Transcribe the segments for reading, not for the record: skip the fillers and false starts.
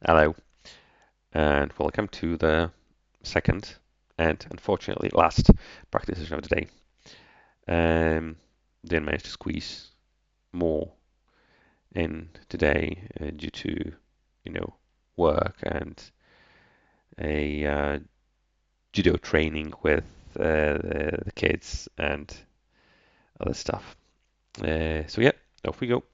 Hello, and welcome to the second and unfortunately last practice session of the day. Didn't manage to squeeze more in today due to, you know, work and a judo training with the kids and other stuff. So yeah, off we go.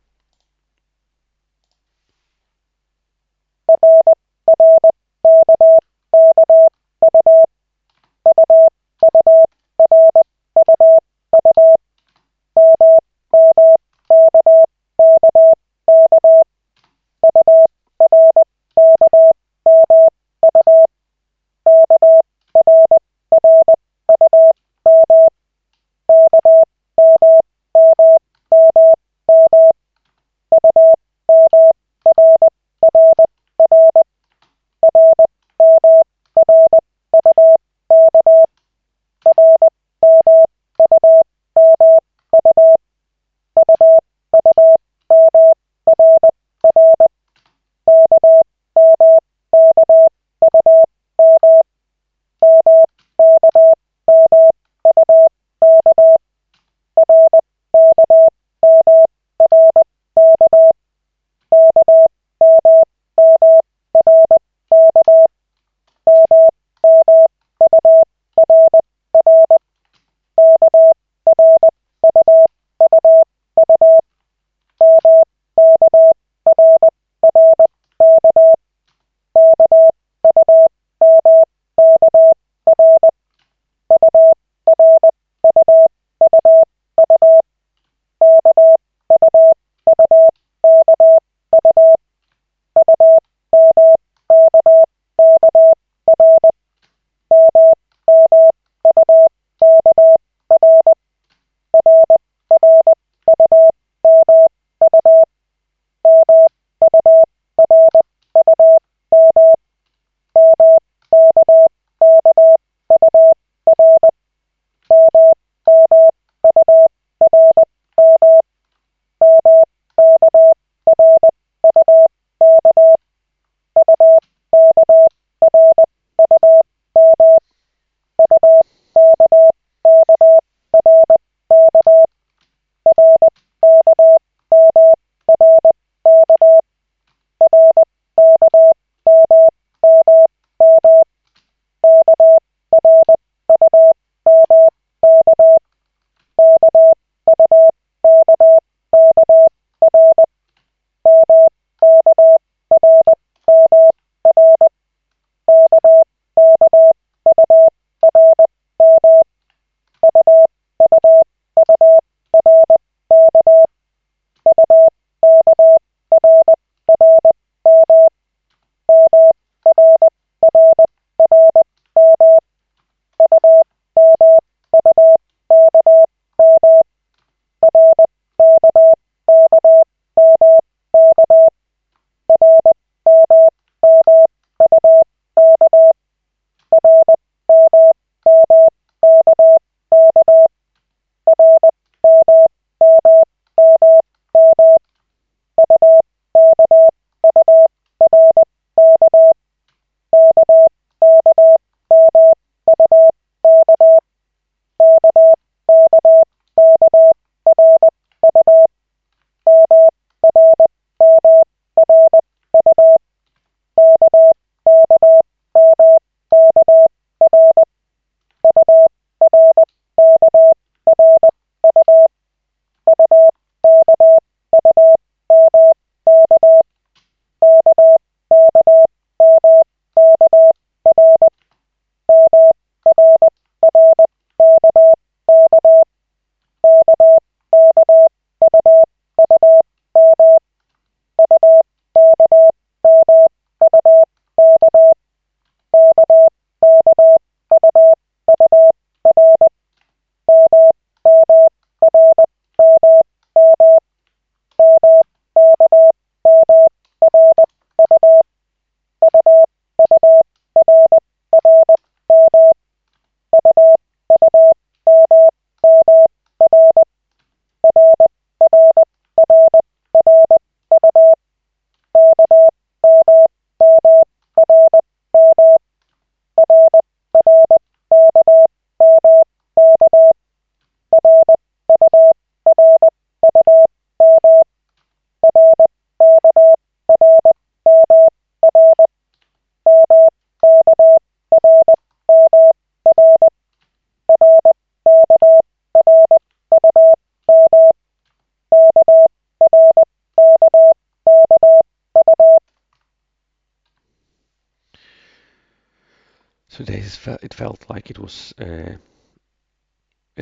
So days it felt like it was. It's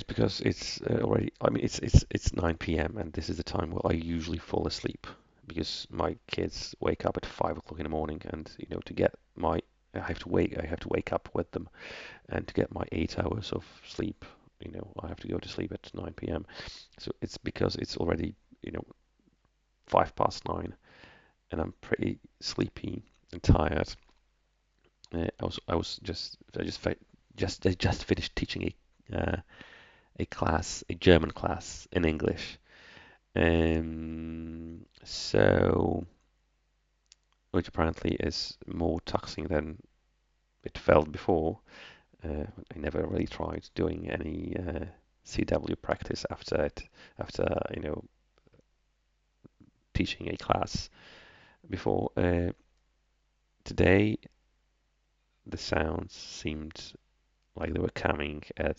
because it's already. I mean, it's 9 p.m. and this is the time where I usually fall asleep because my kids wake up at 5 o'clock in the morning, and to get my I have to wake up with them, and to get my 8 hours of sleep, I have to go to sleep at 9 p.m. So it's because it's already 5 past 9, and I'm pretty sleepy and tired. I just finished teaching a class, a German class in English. So, which apparently is more taxing than it felt before. I never really tried doing any CW practice after teaching a class before. Today, the sounds seemed like they were coming at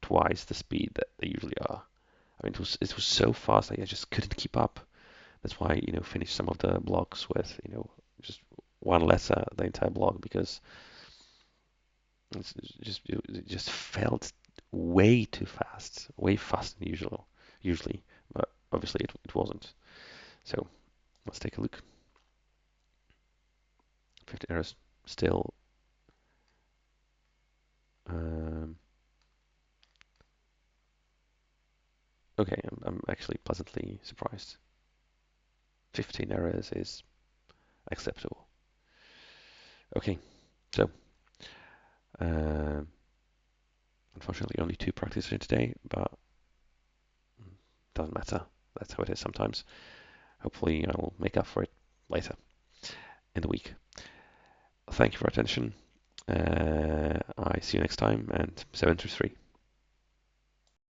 twice the speed that they usually are. I mean, it was so fast that I just couldn't keep up. That's why finished some of the blocks with just one letter the entire block because it just felt way too fast, way faster than usually, but obviously it wasn't. So let's take a look. 50 errors still. Um, okay, I'm actually pleasantly surprised. 15 errors is acceptable. Okay, so um, unfortunately only two practices today, but doesn't matter. That's how it is sometimes. Hopefully I will make up for it later in the week. Thank you for your attention. I see you next time, and 7 to 3.